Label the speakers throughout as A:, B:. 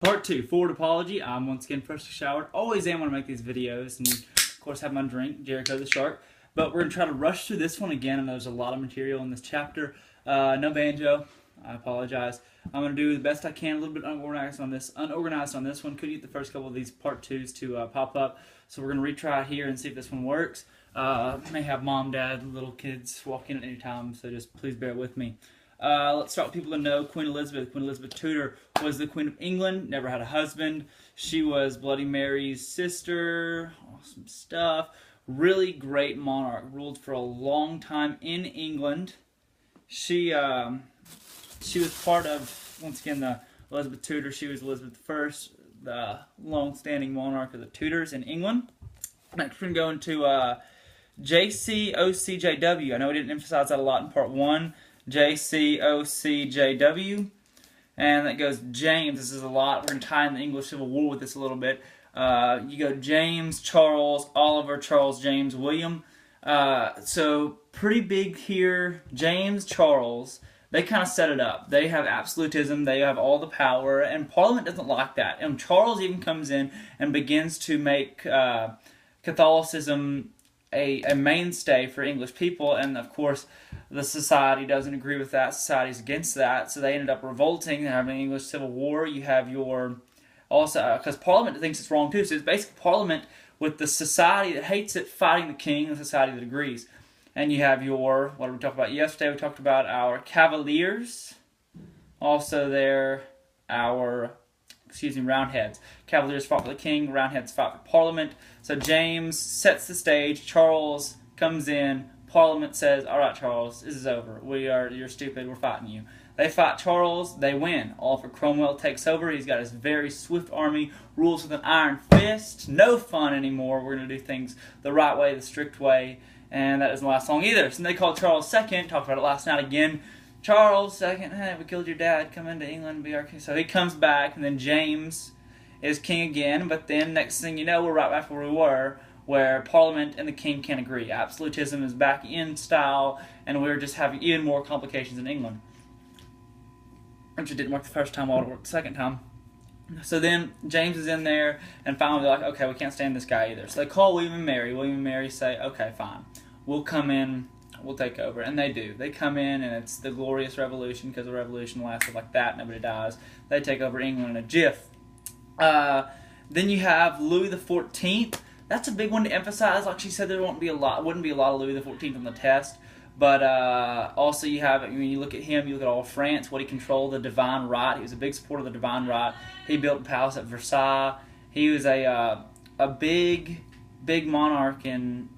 A: Part 2, forward apology. I'm once again freshly showered. Always am when I make these videos, and of course have my drink, Jericho the Shark. But we're going to try to rush through this one again, and there's a lot of material in this chapter. No banjo. I apologize. I'm going to do the best I can, a little bit unorganized on this one. Couldn't get the first couple of these part 2s to pop up, so we're going to retry it here and see if this one works. May have mom, dad, little kids walk in at any time, so just please bear with me. Let's start with people to know. Queen Elizabeth Tudor was the Queen of England, never had a husband. She was Bloody Mary's sister. Awesome stuff. Really great monarch. Ruled for a long time in England. She was part of, once again, the Elizabeth Tudor. She was Elizabeth I, the long-standing monarch of the Tudors in England. Next, we're going to go into JCOCJW. I know we didn't emphasize that a lot in part 1. JCOCJW, and that goes James. This is a lot. We're going to tie in the English Civil War with this a little bit. You go James, Charles, Oliver, Charles, James, William. So pretty big here. James, Charles, they kind of set it up. They have absolutism. They have all the power, and Parliament doesn't like that. And Charles even comes in and begins to make Catholicism a mainstay for English people, and of course the society doesn't agree with that. Society's against that, so they ended up revolting and having an English Civil War. You have your, also, because Parliament thinks it's wrong too, so it's basically Parliament with the society that hates it fighting the king and the society that agrees. And you have your, what did we talk about yesterday? We talked about our Cavaliers, also Roundheads. Cavaliers fought for the king, Roundheads fought for Parliament. So James sets the stage, Charles comes in, Parliament says, alright Charles, this is over. You're stupid, we're fighting you. They fight Charles, they win. Oliver Cromwell takes over, he's got his very swift army, rules with an iron fist, no fun anymore, we're going to do things the right way, the strict way, and that doesn't last long either. So they call Charles II, talked about it last night again, Charles II, hey, we killed your dad, come into England and be our king. So he comes back, and then James is king again, but then next thing you know, we're right back where we were, where Parliament and the king can't agree. Absolutism is back in style, and we're just having even more complications in England. Which it didn't work the first time, while it worked the second time. So then James is in there, and finally they're like, okay, we can't stand this guy either. So they call William and Mary. William and Mary say, okay, fine, we'll come in, we'll take over. And they do. They come in, and it's the glorious revolution, because the revolution lasted like that, nobody dies. They take over England in a jiff. Then you have Louis XIV. That's a big one to emphasize. Like she said, there wouldn't be a lot of Louis XIV on the test. But also you have, when you look at him, you look at all of France, what he controlled, the divine right. He was a big supporter of the divine right. He built a palace at Versailles. He was a big monarch in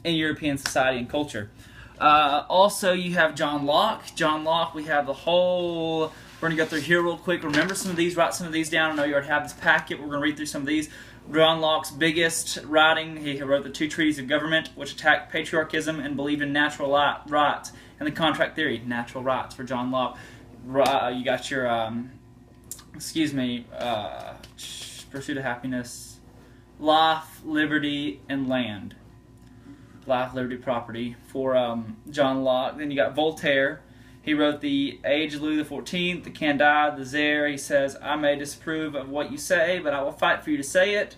A: European society and culture. Also, you have John Locke. John Locke, we have the whole... We're going to go through here real quick. Remember some of these, write some of these down. I know you already have this packet. We're going to read through some of these. John Locke's biggest writing, he wrote the 2 Treatises of Government, which attacked patriarchism and believed in natural rights and the contract theory. Natural rights for John Locke. You got your, pursuit of happiness, life, liberty, and land. Life, liberty, property for John Locke. Then you got Voltaire. He wrote The Age of Louis XIV, The Candide, The Zaire. He says, I may disapprove of what you say, but I will fight for you to say it.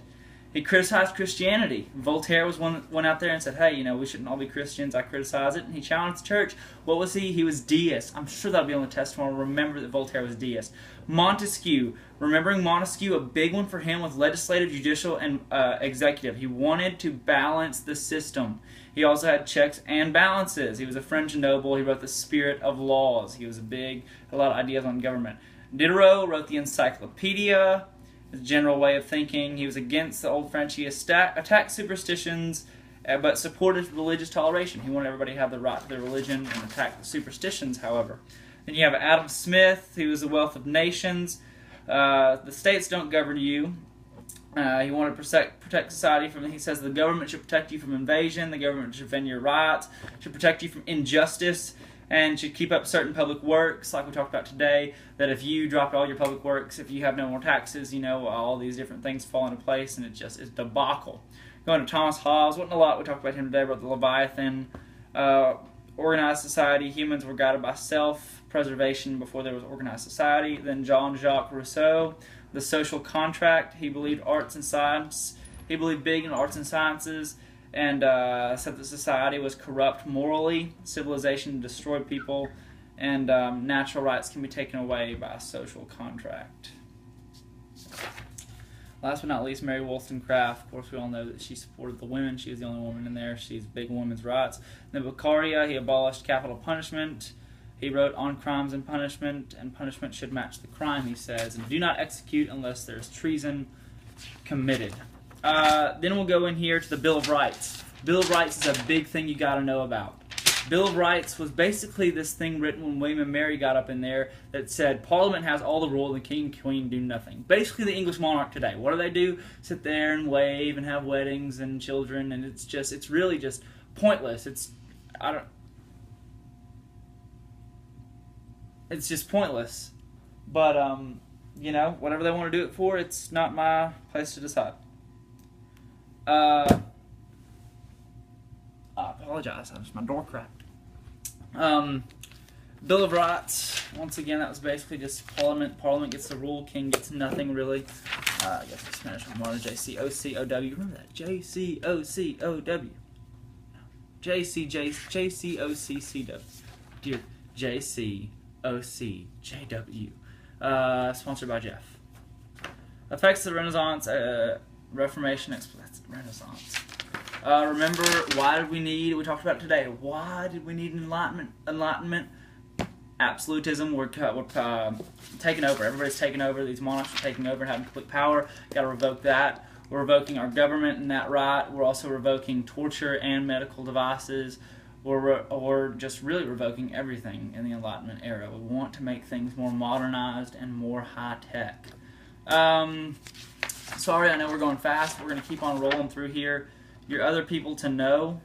A: He criticized Christianity. Voltaire went out there and said, hey, we shouldn't all be Christians. I criticize it. And he challenged the church. What was he? He was deist. I'm sure that'll be on the test tomorrow. Remember that Voltaire was deist. Montesquieu. Remembering Montesquieu, a big one for him was legislative, judicial, and executive. He wanted to balance the system. He also had checks and balances. He was a French noble. He wrote The Spirit of Laws. He was a lot of ideas on government. Diderot wrote the Encyclopedia, his general way of thinking. He was against the old French. He attacked superstitions, but supported religious toleration. He wanted everybody to have the right to their religion and attacked the superstitions, however. Then you have Adam Smith, who was the wealth of nations. The states don't govern you. He wanted to protect society from, he says the government should protect you from invasion, the government should defend your rights, should protect you from injustice, and should keep up certain public works, like we talked about today, that if you drop all your public works, if you have no more taxes, all these different things fall into place, and it's debacle. Going to Thomas Hobbes, wasn't a lot we talked about him today, wrote the Leviathan, organized society, humans were guided by self, preservation before there was organized society. Then Jean-Jacques Rousseau, the social contract. He believed arts and science. He believed big in arts and sciences, and said that society was corrupt morally, civilization destroyed people, and natural rights can be taken away by a social contract. Last but not least, Mary Wollstonecraft. Of course, we all know that she supported the women. She was the only woman in there. She's big on women's rights. Then Beccaria, he abolished capital punishment. He wrote on crimes and punishment should match the crime, he says, and do not execute unless there's treason committed. Then we'll go in here to the Bill of Rights. Bill of Rights is a big thing you got to know about. Bill of Rights was basically this thing written when William and Mary got up in there that said Parliament has all the rule and the king and queen do nothing. Basically the English monarch today. What do? Sit there and wave and have weddings and children, and it's really just pointless. It's just pointless. But whatever they want to do it for, it's not my place to decide. I apologize. My door cracked. Bill of Rights. Once again, that was basically just Parliament. Parliament gets the rule. King gets nothing really. I guess the Spanish one more. J-C-O-C-O-W. Remember that? J-C-O-C-O-W. J-C-O-C-C-W. Dear J-C-O-C-J-W. Sponsored by Jeff. Effects of the Renaissance. Reformation. Renaissance. Remember, why did we talked about it today, why did we need enlightenment? Absolutism, we're taking over. Everybody's taking over. These monarchs are taking over, having complete power. Got to revoke that. We're revoking our government and that right. We're also revoking torture and medical devices. We're just really revoking everything in the Enlightenment era. We want to make things more modernized and more high-tech. Sorry, I know we're going fast. We're going to keep on rolling through here. Your other people to know.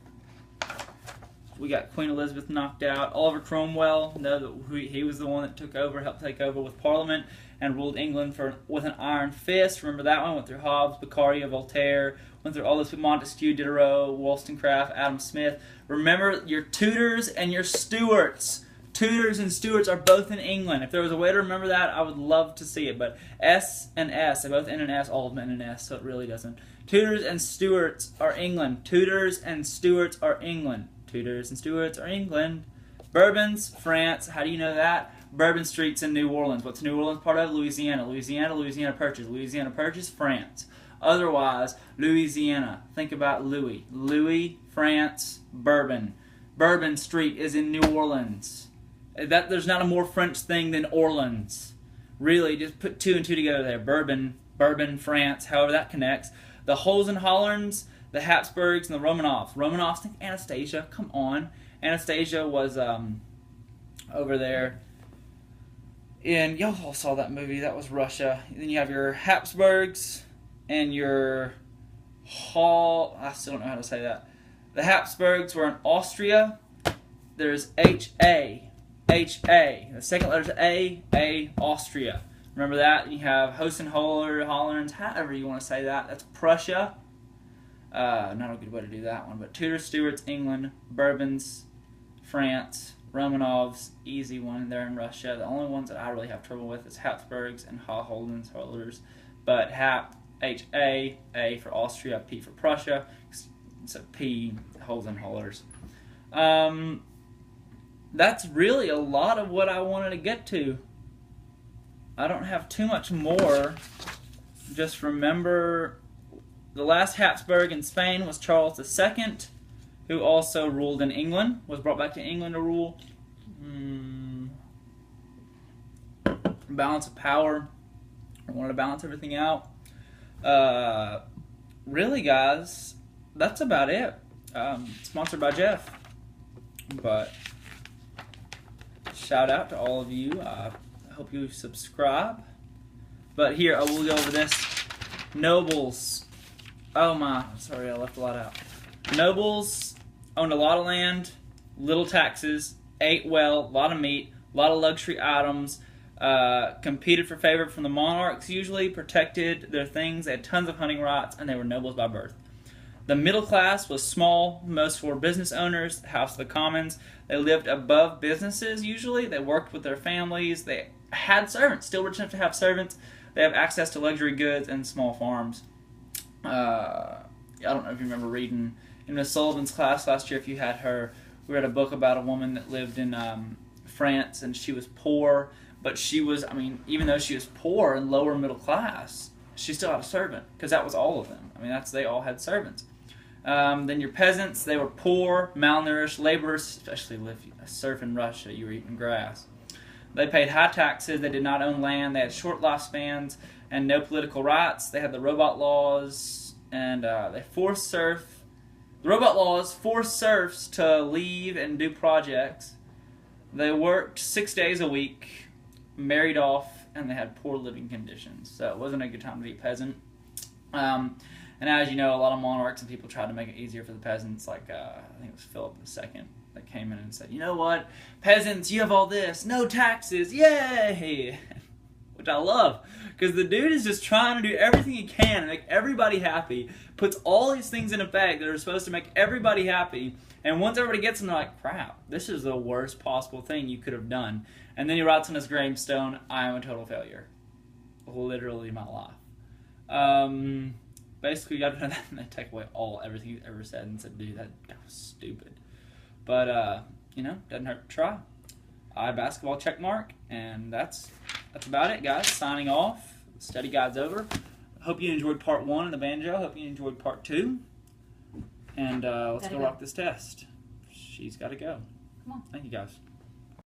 A: We got Queen Elizabeth knocked out. Oliver Cromwell, know that he was the one that helped take over with Parliament and ruled England with an iron fist. Remember that one? Went through Hobbes, Beccaria, Voltaire. Went through all those people, Montesquieu, Diderot, Wollstonecraft, Adam Smith. Remember your Tudors and your Stuarts. Tudors and Stuarts are both in England. If there was a way to remember that, I would love to see it. But S and S, they both end in S, all of them end in S, so it really doesn't. Tudors and Stuarts are England. Tudors and Stuarts are England. Tudors and Stuarts are England. Bourbons, France. How do you know that? Bourbon Street's in New Orleans. What's New Orleans part of? Louisiana. Louisiana Purchase. Louisiana Purchase, France. Otherwise, Louisiana. Think about Louis. Louis, France, Bourbon. Bourbon Street is in New Orleans. There's not a more French thing than Orleans. Really, just put two and two together there. Bourbon, France, however that connects. The Hohenzollerns, the Habsburgs, and the Romanovs. Romanovs, think Anastasia. Come on. Anastasia was over there. And y'all all saw that movie. That was Russia. Then you have your Habsburgs and your I still don't know how to say that. The Habsburgs were in Austria. There's H-A. The second letter is A, Austria. Remember that? You have Hohenzollern, however you want to say that. That's Prussia. Not a good way to do that one. But Tudors, Stuarts, England, Bourbons, France, Romanovs, easy one there in Russia. The only ones that I really have trouble with is Habsburgs and Hohenzollerns. But H-A, A for Austria, P for Prussia. So P, Hohenzollerns. That's really a lot of what I wanted to get to. I don't have too much more. Just remember the last Habsburg in Spain was Charles II, who also ruled in England, was brought back to England to rule. Balance of power. I wanted to balance everything out. Really, guys, that's about it. Sponsored by Jeff. But shout out to all of you. I hope you subscribe. But here, I will go over this. Nobles. Oh my, sorry, I left a lot out. Nobles owned a lot of land, little taxes, ate well, a lot of meat, a lot of luxury items, competed for favor from the monarchs usually, protected their things, they had tons of hunting rights, and they were nobles by birth. The middle class was small. Most were business owners, House of the Commons. They lived above businesses usually. They worked with their families. They had servants, still rich enough to have servants. They have access to luxury goods and small farms. I don't know if you remember reading in Miss Sullivan's class last year, if you had her, we read a book about a woman that lived in France, and she was poor, but she was, I mean, even though she was poor and lower middle class, she still had a servant, because that was all of them. I mean, they all had servants. Then your peasants, they were poor, malnourished, laborers, especially if you surf in Russia, you were eating grass. They paid high taxes, they did not own land, they had short lifespans, and no political rights. They had the robot laws, and they forced the robot laws forced serfs to leave and do projects. They worked 6 days a week, married off, and they had poor living conditions. So it wasn't a good time to be a peasant. And as you know, a lot of monarchs and people tried to make it easier for the peasants. Like, I think it was Philip II that came in and said, you know what, peasants, you have all this, no taxes, yay! Which I love, because the dude is just trying to do everything he can to make everybody happy, puts all these things in effect that are supposed to make everybody happy, and once everybody gets them, they're like, crap, this is the worst possible thing you could have done. And then he writes on his gravestone, I am a total failure. Literally my life. Basically, you got to know that and they take away everything he's ever said and said, dude, that was stupid. But, doesn't hurt to try. Basketball check mark, and that's about it, guys. Signing off. Study guide's over. Hope you enjoyed part 1 of the banjo. Hope you enjoyed part 2. And let's go rock this test. She's got to go.
B: Come on.
A: Thank you, guys.